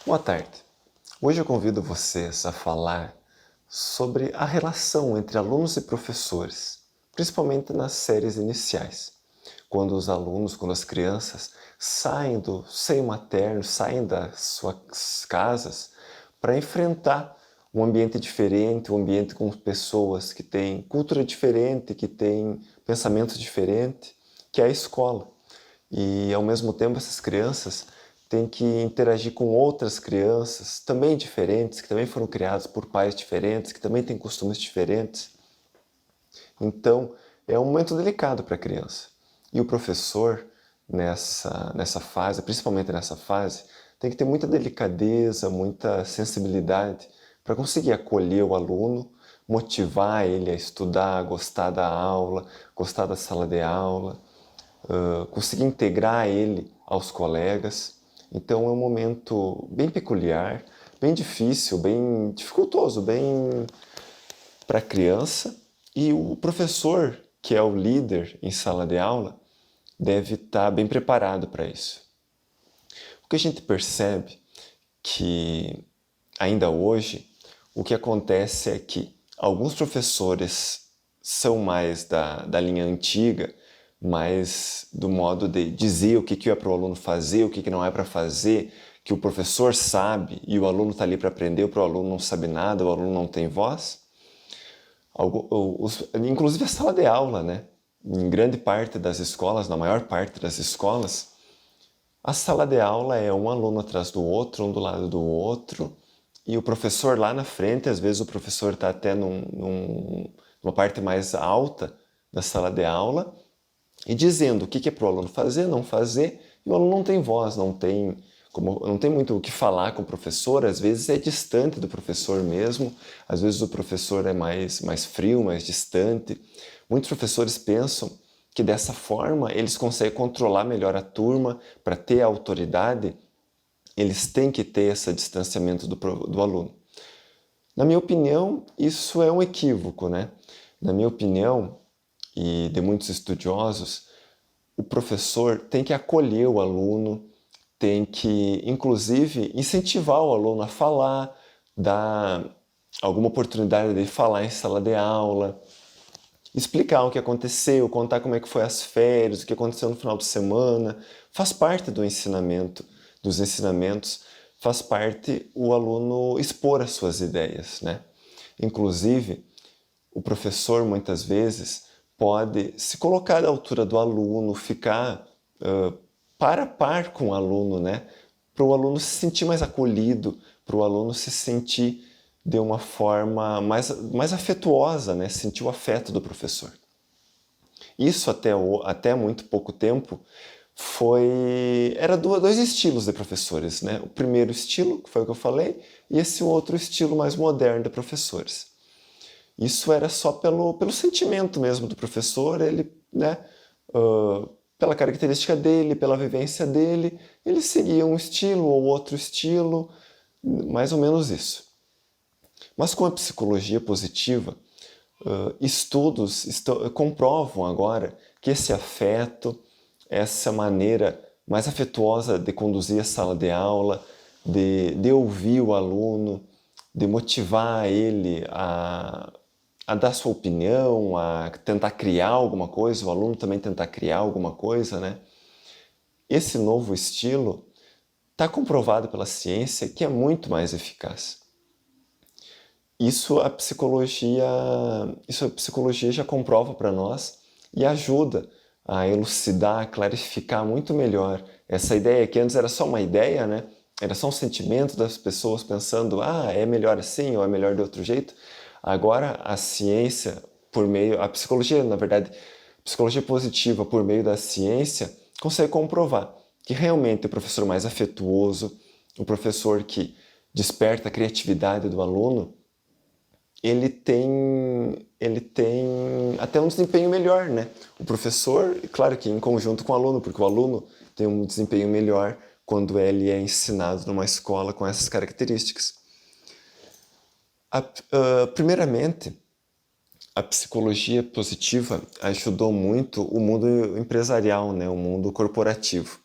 Boa tarde. Hoje eu convido vocês a falar sobre a relação entre alunos e professores, principalmente nas séries iniciais. Quando os alunos, quando as crianças saem do seio materno, saem das suas casas para enfrentar um ambiente diferente, um ambiente com pessoas que têm cultura diferente, que têm pensamentos diferentes, que é a escola. E ao mesmo tempo essas crianças têm que interagir com outras crianças também diferentes, que também foram criadas por pais diferentes, que também têm costumes diferentes. Então é um momento delicado para a criança. E o professor, nessa fase, principalmente nessa fase, tem que ter muita delicadeza, muita sensibilidade para conseguir acolher o aluno, motivar ele a estudar, gostar da aula, gostar da sala de aula, conseguir integrar ele aos colegas. Então é um momento bem peculiar, bem difícil, bem dificultoso, bem para a criança. E o professor, que é o líder em sala de aula, deve estar bem preparado para isso. O que a gente percebe que ainda hoje o que acontece é que alguns professores são mais da linha antiga, mais do modo de dizer o que é para o aluno fazer, o que não é para fazer, que o professor sabe e o aluno está ali para aprender, o aluno não sabe nada, o aluno não tem voz. Inclusive a sala de aula, né? Em grande parte das escolas, na maior parte das escolas, a sala de aula é um aluno atrás do outro, um do lado do outro, e o professor lá na frente, às vezes o professor está até numa parte mais alta da sala de aula, e dizendo o que é para o aluno fazer, não fazer, e o aluno não tem voz, não tem muito o que falar com o professor, às vezes é distante do professor mesmo, às vezes o professor é mais frio, mais distante. Muitos professores pensam que dessa forma eles conseguem controlar melhor a turma, para ter a autoridade, eles têm que ter esse distanciamento do aluno. Na minha opinião, isso é um equívoco, né? Na minha opinião, e de muitos estudiosos, o professor tem que acolher o aluno, tem que, inclusive, incentivar o aluno a falar, dar alguma oportunidade de falar em sala de aula, explicar o que aconteceu, contar como é que foi as férias, o que aconteceu no final de semana. Faz parte do ensinamento, dos ensinamentos, faz parte o aluno expor as suas ideias, né? Inclusive, o professor muitas vezes pode se colocar à altura do aluno, ficar par a par com o aluno, né? Para o aluno se sentir mais acolhido, para o aluno se sentir de uma forma mais afetuosa, né? Sentir o afeto do professor. Isso até muito pouco tempo era dois estilos de professores, né? O primeiro estilo, que foi o que eu falei, e esse outro estilo mais moderno de professores. Isso era só pelo sentimento mesmo do professor, ele, né, pela característica dele, pela vivência dele, ele seguia um estilo ou outro estilo, mais ou menos isso. Mas com a psicologia positiva, estudos comprovam agora que esse afeto, essa maneira mais afetuosa de conduzir a sala de aula, de ouvir o aluno, de motivar ele a dar sua opinião, a tentar criar alguma coisa, o aluno também tentar criar alguma coisa, né? Esse novo estilo está comprovado pela ciência que é muito mais eficaz. Isso a psicologia já comprova para nós e ajuda a elucidar, a clarificar muito melhor essa ideia que antes era só uma ideia, né? Era só um sentimento das pessoas pensando, é melhor assim ou é melhor de outro jeito. Agora a ciência, a psicologia, na verdade, psicologia positiva por meio da ciência, consegue comprovar que realmente o professor mais afetuoso, o professor que desperta a criatividade do aluno, ele tem até um desempenho melhor, né? O professor, claro que em conjunto com o aluno, porque o aluno tem um desempenho melhor quando ele é ensinado numa escola com essas características. Primeiramente, a psicologia positiva ajudou muito o mundo empresarial, né? O mundo corporativo.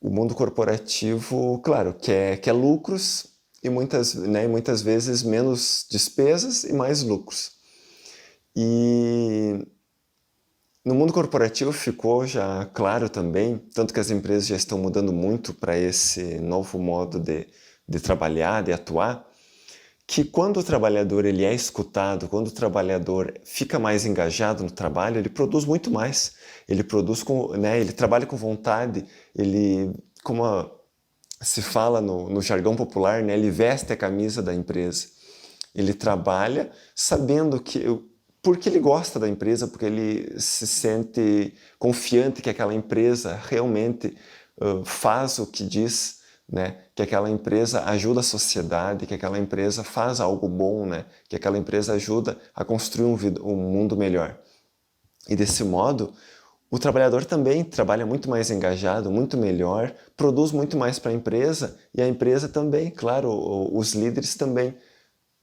O mundo corporativo, claro, quer lucros e muitas vezes menos despesas e mais lucros. E no mundo corporativo ficou já claro também, tanto que as empresas já estão mudando muito para esse novo modo de trabalhar, de atuar, que quando o trabalhador ele é escutado, quando o trabalhador fica mais engajado no trabalho, ele produz muito mais. Ele produz ele trabalha com vontade, ele, se fala no jargão popular, né, ele veste a camisa da empresa. Ele trabalha sabendo porque ele gosta da empresa, porque ele se sente confiante que aquela empresa realmente faz o que diz, né? Que aquela empresa ajuda a sociedade, que aquela empresa faz algo bom, né? Que aquela empresa ajuda a construir um mundo melhor. E desse modo, o trabalhador também trabalha muito mais engajado, muito melhor, produz muito mais para a empresa e a empresa também, claro, os líderes também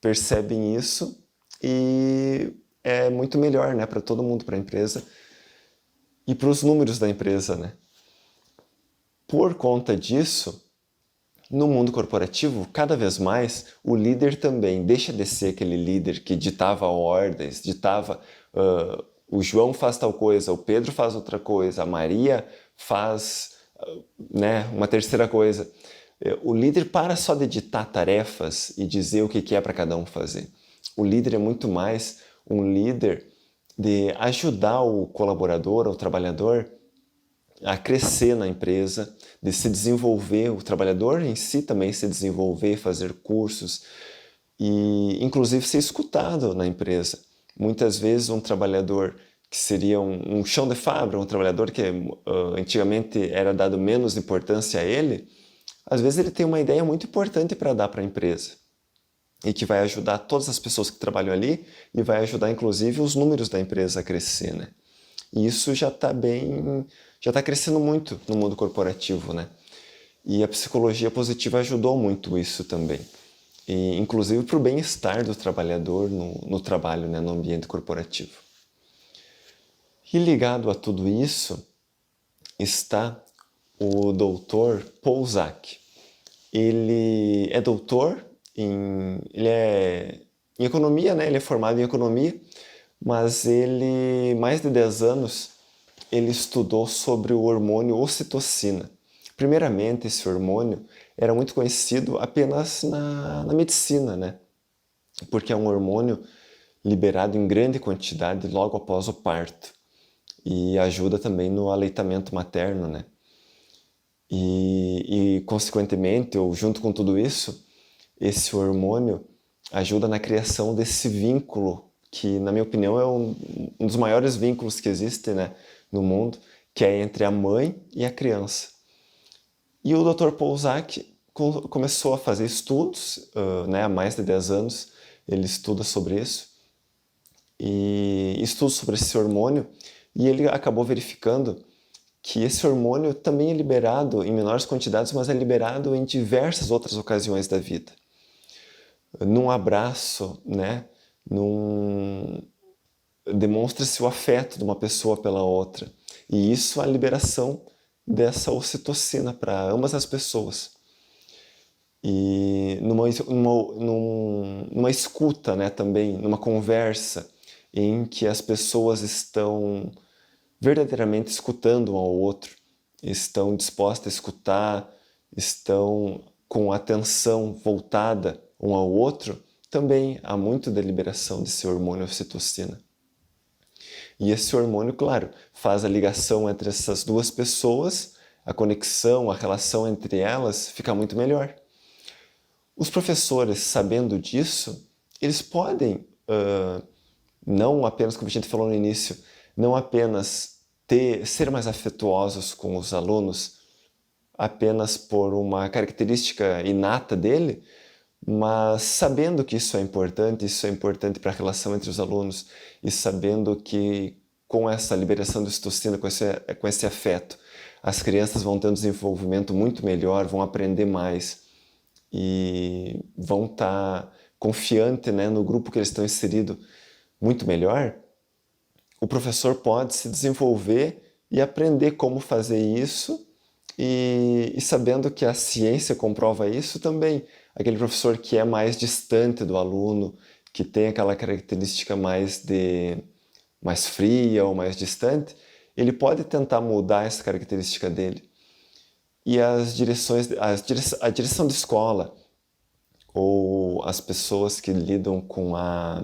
percebem isso e é muito melhor, né, para todo mundo, para a empresa e para os números da empresa, né? Por conta disso, no mundo corporativo, cada vez mais, o líder também deixa de ser aquele líder que ditava ordens, o João faz tal coisa, o Pedro faz outra coisa, a Maria faz né, uma terceira coisa. O líder para só de ditar tarefas e dizer o que é para cada um fazer. O líder é muito mais um líder de ajudar o colaborador, o trabalhador, a crescer na empresa, de se desenvolver, o trabalhador em si também se desenvolver, fazer cursos e inclusive ser escutado na empresa. Muitas vezes um trabalhador que seria um chão de fábrica, um trabalhador que antigamente era dado menos importância a ele, às vezes ele tem uma ideia muito importante para dar para a empresa e que vai ajudar todas as pessoas que trabalham ali e vai ajudar inclusive os números da empresa a crescer, né? E isso já está crescendo muito no mundo corporativo, né? E a psicologia positiva ajudou muito isso também. E, inclusive para o bem-estar do trabalhador no trabalho, né? No ambiente corporativo. E ligado a tudo isso está o doutor Polzak. Ele é doutor ele é em economia, né? Ele é formado em economia, mas ele, mais de 10 anos, ele estudou sobre o hormônio ocitocina. Primeiramente, esse hormônio era muito conhecido apenas na medicina, né? Porque é um hormônio liberado em grande quantidade logo após o parto e ajuda também no aleitamento materno, né? Consequentemente, ou junto com tudo isso, esse hormônio ajuda na criação desse vínculo que, na minha opinião, é um dos maiores vínculos que existe, né, no mundo, que é entre a mãe e a criança. E o Dr. Polzak começou a fazer estudos, né, há mais de 10 anos, ele estuda sobre isso, e estuda sobre esse hormônio, e ele acabou verificando que esse hormônio também é liberado em menores quantidades, mas é liberado em diversas outras ocasiões da vida. Num abraço, né? Demonstra-se o afeto de uma pessoa pela outra. E isso é a liberação dessa ocitocina para ambas as pessoas. E numa escuta, né, também, numa conversa em que as pessoas estão verdadeiramente escutando um ao outro, estão dispostas a escutar, estão com a atenção voltada um ao outro, também há muito da liberação desse hormônio ocitocina. E esse hormônio, claro, faz a ligação entre essas duas pessoas, a conexão, a relação entre elas fica muito melhor. Os professores, sabendo disso, eles podem, não apenas, como a gente falou no início, não apenas ser mais afetuosos com os alunos, apenas por uma característica inata dele, mas sabendo que isso é importante para a relação entre os alunos e sabendo que com essa liberação de ocitocina, com esse afeto, as crianças vão ter um desenvolvimento muito melhor, vão aprender mais e vão estar confiantes, né, no grupo que eles estão inseridos muito melhor, o professor pode se desenvolver e aprender como fazer isso E sabendo que a ciência comprova isso também, aquele professor que é mais distante do aluno, que tem aquela característica mais fria ou mais distante, ele pode tentar mudar essa característica dele. E a direção de escola ou as pessoas que lidam com a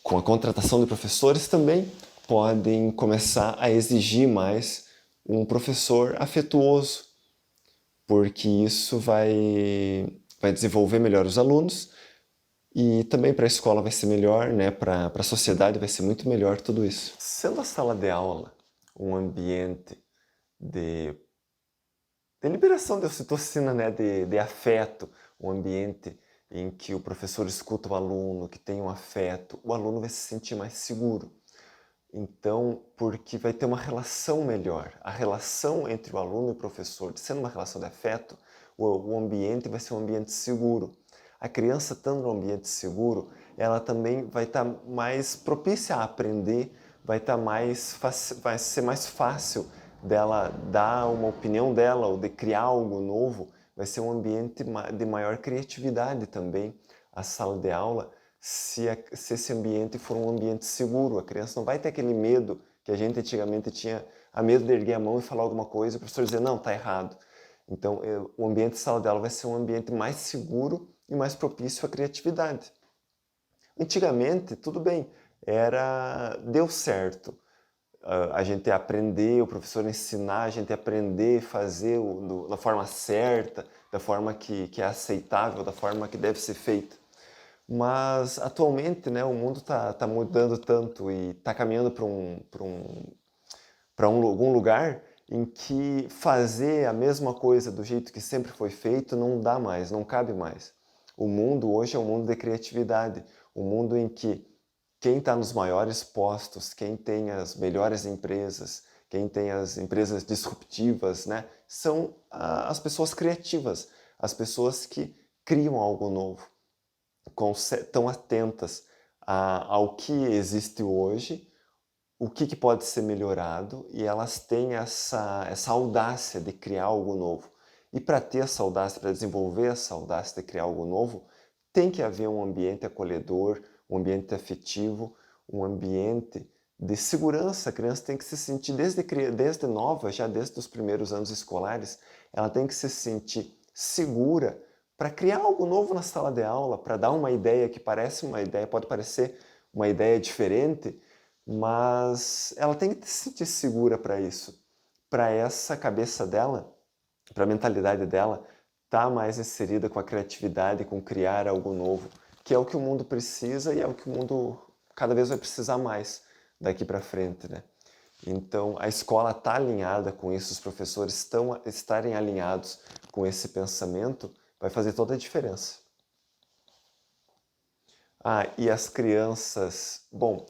contratação de professores também podem começar a exigir mais um professor afetuoso, porque isso vai desenvolver melhor os alunos e também para a escola vai ser melhor, né? Para a sociedade vai ser muito melhor tudo isso. Sendo a sala de aula um ambiente de, de liberação de ocitocina, né? De afeto, um ambiente em que o professor escuta o aluno, que tem um afeto, o aluno vai se sentir mais seguro. Então, porque vai ter uma relação melhor. A relação entre o aluno e o professor, sendo uma relação de afeto, o ambiente vai ser um ambiente seguro. A criança, estando num ambiente seguro, ela também vai estar mais propícia a aprender, vai ser mais fácil dela dar uma opinião dela ou de criar algo novo. Vai ser um ambiente de maior criatividade também. A sala de aula, se esse ambiente for um ambiente seguro, a criança não vai ter aquele medo que a gente antigamente tinha, a medo de erguer a mão e falar alguma coisa e o professor dizer, não, está errado. Então, o ambiente de sala de aula vai ser um ambiente mais seguro e mais propício à criatividade. Antigamente, tudo bem, deu certo. A gente aprender, o professor ensinar, a gente aprender, fazer da forma certa, da forma que é aceitável, da forma que deve ser feita. Mas atualmente, né, o mundo tá mudando tanto e está caminhando para algum lugar em que fazer a mesma coisa do jeito que sempre foi feito não dá mais, não cabe mais. O mundo hoje é um mundo de criatividade, um mundo em que quem está nos maiores postos, quem tem as melhores empresas, quem tem as empresas disruptivas, né, são as pessoas criativas, as pessoas que criam algo novo, estão atentas ao que existe hoje, o que pode ser melhorado, e elas têm essa audácia de criar algo novo. E para ter essa audácia, para desenvolver essa audácia de criar algo novo, tem que haver um ambiente acolhedor, um ambiente afetivo, um ambiente de segurança. A criança tem que se sentir desde nova, já desde os primeiros anos escolares, ela tem que se sentir segura para criar algo novo na sala de aula, para dar uma ideia que parece uma ideia, pode parecer uma ideia diferente, mas ela tem que se sentir segura para isso, para essa cabeça dela, para a mentalidade dela estar mais inserida com a criatividade, com criar algo novo, que é o que o mundo precisa e é o que o mundo cada vez vai precisar mais daqui para frente, né? Então a escola está alinhada com isso, os professores estarem alinhados com esse pensamento vai fazer toda a diferença. E as crianças, bom,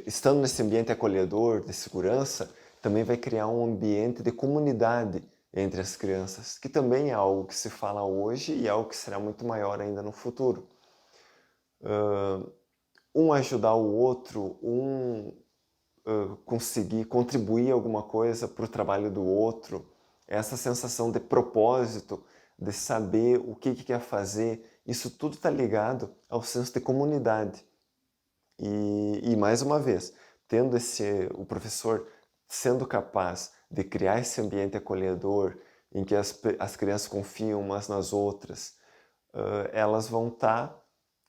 estando nesse ambiente acolhedor, de segurança, também vai criar um ambiente de comunidade entre as crianças, que também é algo que se fala hoje e é algo que será muito maior ainda no futuro. Um ajudar o outro, conseguir contribuir alguma coisa para o trabalho do outro, essa sensação de propósito, de saber o que quer fazer, isso tudo está ligado ao senso de comunidade. E mais uma vez, tendo o professor sendo capaz de criar esse ambiente acolhedor, em que as crianças confiam umas nas outras, elas vão estar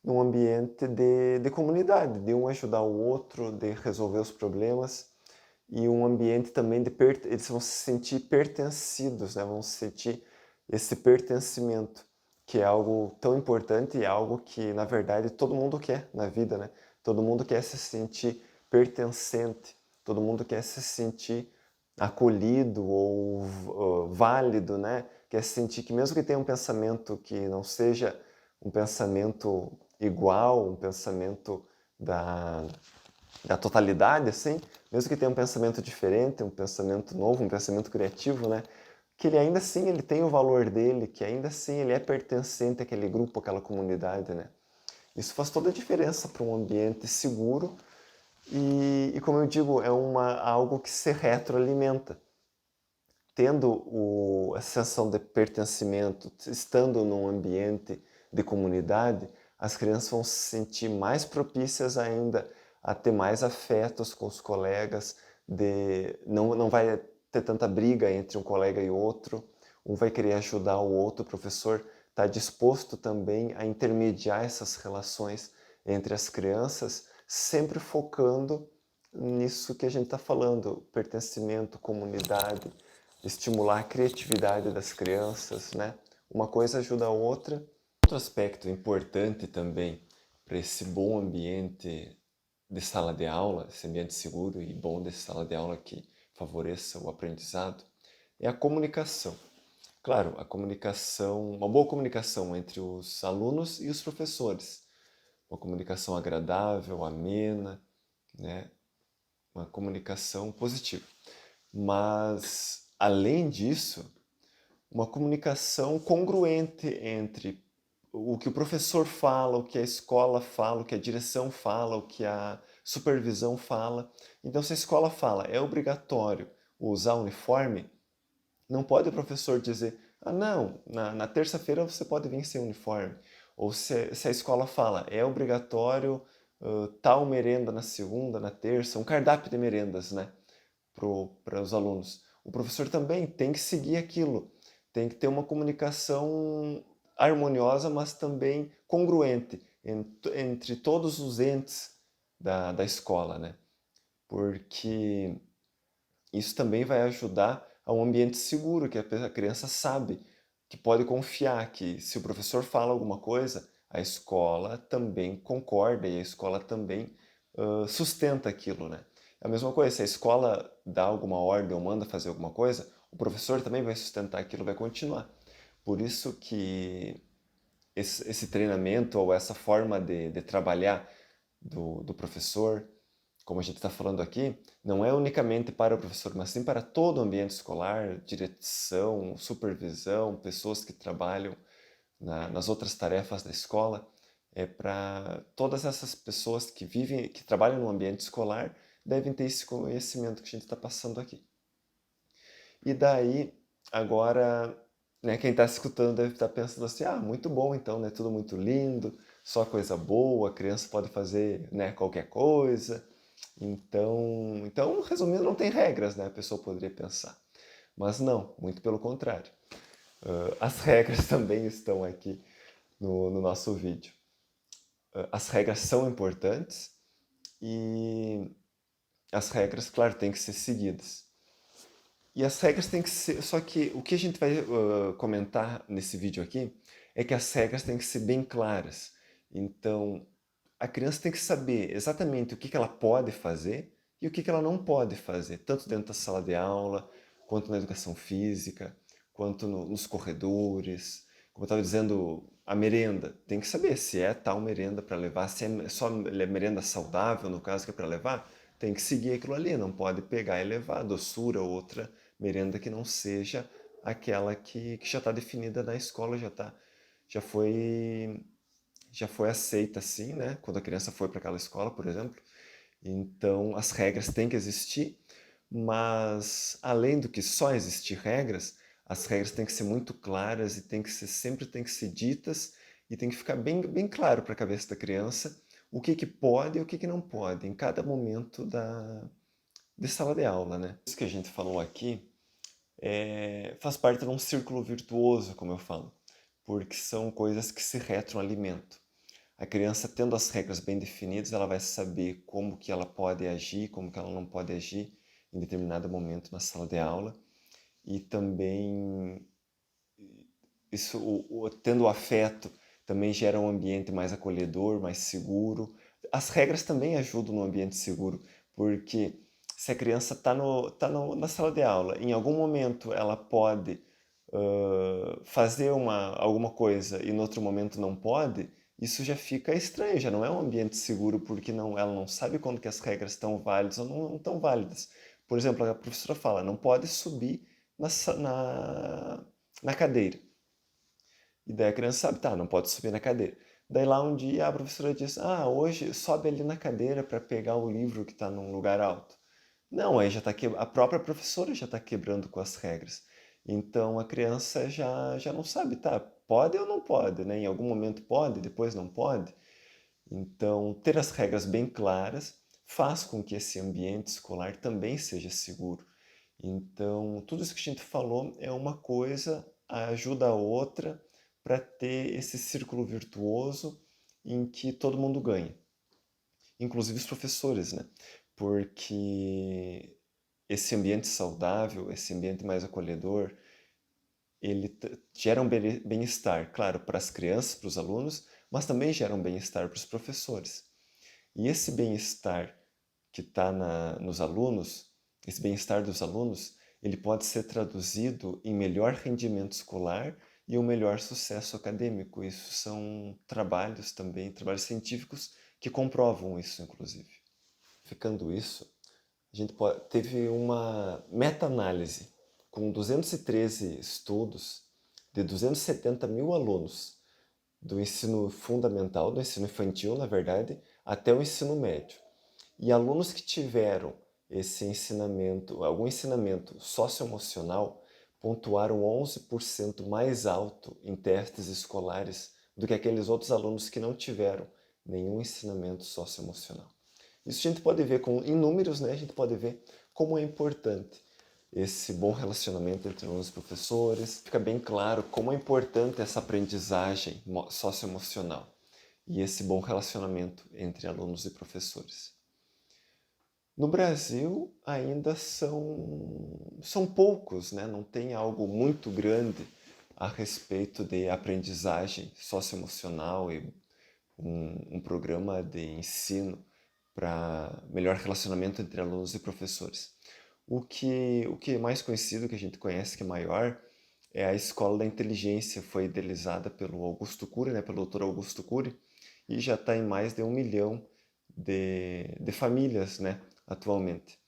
num ambiente de comunidade, de um ajudar o outro, de resolver os problemas, e um ambiente também eles vão se sentir pertencidos, né? Vão sentir esse pertencimento, que é algo tão importante e algo que, na verdade, todo mundo quer na vida, né? Todo mundo quer se sentir pertencente, todo mundo quer se sentir acolhido ou válido, né? Quer se sentir que mesmo que tenha um pensamento que não seja um pensamento igual, um pensamento da totalidade, assim, mesmo que tenha um pensamento diferente, um pensamento novo, um pensamento criativo, né? Que ele ainda assim ele tem o valor dele, que ainda assim ele é pertencente àquele grupo, àquela comunidade, né? Isso faz toda a diferença para um ambiente seguro e como eu digo, é algo que se retroalimenta. tendo a sensação de pertencimento, estando num ambiente de comunidade, as crianças vão se sentir mais propícias ainda a ter mais afetos com os colegas, não vai ter tanta briga entre um colega e outro, um vai querer ajudar o outro, o professor está disposto também a intermediar essas relações entre as crianças, sempre focando nisso que a gente está falando, pertencimento, comunidade, estimular a criatividade das crianças, né? Uma coisa ajuda a outra. Outro aspecto importante também para esse bom ambiente de sala de aula, esse ambiente seguro e bom de sala de aula que favoreça o aprendizado, é a comunicação. Claro, a comunicação, uma boa comunicação entre os alunos e os professores. Uma comunicação agradável, amena, né? Uma comunicação positiva. Mas, além disso, uma comunicação congruente entre o que o professor fala, o que a escola fala, o que a direção fala, o que a supervisão fala. Então, se a escola fala é obrigatório usar uniforme, não pode o professor dizer, ah, não, na terça-feira você pode vir sem uniforme. Ou se a escola fala, é obrigatório tal merenda na segunda, na terça, um cardápio de merendas, né, para os alunos. O professor também tem que seguir aquilo, tem que ter uma comunicação harmoniosa, mas também congruente entre todos os entes da escola, né? Porque isso também vai ajudar a um ambiente seguro, que a criança sabe que pode confiar que se o professor fala alguma coisa, a escola também concorda e a escola também sustenta aquilo, né? É a mesma coisa, se a escola dá alguma ordem ou manda fazer alguma coisa, o professor também vai sustentar aquilo, vai continuar. Por isso que esse treinamento ou essa forma de trabalhar do professor, como a gente está falando aqui, não é unicamente para o professor, mas sim para todo o ambiente escolar, direção, supervisão, pessoas que trabalham nas outras tarefas da escola. É para todas essas pessoas que vivem, que trabalham no ambiente escolar, devem ter esse conhecimento que a gente está passando aqui. E daí, agora, né, quem está escutando deve estar pensando assim, ah, muito bom então, né, tudo muito lindo, só coisa boa, a criança pode fazer, né, qualquer coisa. Então, resumindo, não tem regras, né, a pessoa poderia pensar. Mas não, muito pelo contrário. As regras também estão aqui no nosso vídeo. As regras são importantes e as regras, claro, têm que ser seguidas. E as regras têm que ser. Só que o que a gente vai comentar nesse vídeo aqui é que as regras têm que ser bem claras. Então, a criança tem que saber exatamente o que ela pode fazer e o que ela não pode fazer, tanto dentro da sala de aula, quanto na educação física, quanto nos corredores. Como eu estava dizendo, a merenda. Tem que saber se é tal merenda para levar, se é só merenda saudável, no caso, que é para levar. Tem que seguir aquilo ali, não pode pegar e levar doçura ou outra merenda que não seja aquela que já está definida na escola, já foi já foi aceita assim, né? Quando a criança foi para aquela escola, por exemplo. Então, as regras têm que existir, mas além do que só existir regras, as regras têm que ser muito claras e sempre têm que ser ditas e tem que ficar bem claro para a cabeça da criança o que pode e o que não pode em cada momento de sala de aula, né? Isso que a gente falou aqui faz parte de um círculo virtuoso, como eu falo, porque são coisas que se retroalimentam. A criança, tendo as regras bem definidas, ela vai saber como que ela pode agir, como que ela não pode agir em determinado momento na sala de aula. E também, tendo o afeto, também gera um ambiente mais acolhedor, mais seguro. As regras também ajudam no ambiente seguro, porque se a criança está na sala de aula, em algum momento ela pode fazer alguma coisa e no outro momento não pode, isso já fica estranho, já não é um ambiente seguro porque ela não sabe quando que as regras estão válidas ou não estão válidas. Por exemplo, a professora fala, não pode subir na cadeira. E daí a criança sabe, tá, não pode subir na cadeira. Daí lá um dia a professora diz, ah, hoje sobe ali na cadeira para pegar o livro que está num lugar alto. Não, aí a própria professora já está quebrando com as regras. Então a criança já não sabe, tá? Pode ou não pode, né? Em algum momento pode, depois não pode. Então, ter as regras bem claras faz com que esse ambiente escolar também seja seguro. Então, tudo isso que a gente falou é uma coisa ajuda a outra para ter esse círculo virtuoso em que todo mundo ganha, inclusive os professores, né? Porque esse ambiente saudável, esse ambiente mais acolhedor, ele gera um bem-estar, claro, para as crianças, para os alunos, mas também gera um bem-estar para os professores. E esse bem-estar que está nos alunos, esse bem-estar dos alunos, ele pode ser traduzido em melhor rendimento escolar e um melhor sucesso acadêmico. Isso são trabalhos também, trabalhos científicos que comprovam isso, inclusive. Ficando isso, a gente teve uma meta-análise com 213 estudos de 270 mil alunos do ensino fundamental, do ensino infantil, na verdade, até o ensino médio. E alunos que tiveram esse ensinamento, algum ensinamento socioemocional, pontuaram 11% mais alto em testes escolares do que aqueles outros alunos que não tiveram nenhum ensinamento socioemocional. Isso a gente pode ver em números, né? A gente pode ver como é importante esse bom relacionamento entre alunos e professores. Fica bem claro como é importante essa aprendizagem socioemocional e esse bom relacionamento entre alunos e professores. No Brasil, ainda são poucos, né? Não tem algo muito grande a respeito de aprendizagem socioemocional e um programa de ensino para melhor relacionamento entre alunos e professores. O que é mais conhecido, que a gente conhece, que é maior, é a Escola da Inteligência. Foi idealizada pelo Augusto Cury, né, pelo Dr. Augusto Cury, e já está em mais de 1 milhão de famílias, né, atualmente.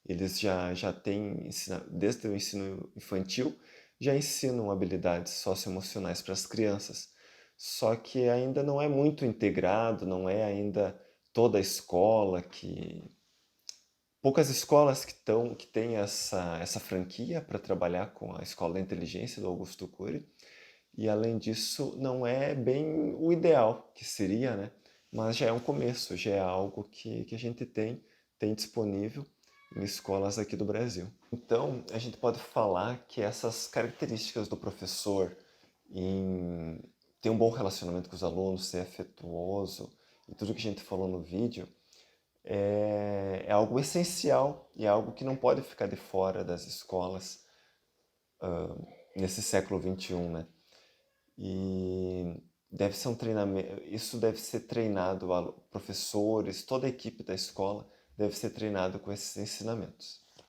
Eles já têm, desde o ensino infantil, já ensinam habilidades socioemocionais para as crianças. Só que ainda não é muito integrado, não é ainda toda a escola que... Poucas escolas que têm essa franquia para trabalhar com a Escola da Inteligência do Augusto Cury. E além disso, não é bem o ideal que seria, né? Mas já é um começo, já é algo que a gente tem disponível em escolas aqui do Brasil. Então, a gente pode falar que essas características do professor em ter um bom relacionamento com os alunos, ser afetuoso e tudo que a gente falou no vídeo é algo essencial e é algo que não pode ficar de fora das escolas nesse século XXI, né? E deve ser um treinamento, isso deve ser treinado, professores, toda a equipe da escola deve ser treinado com esses ensinamentos.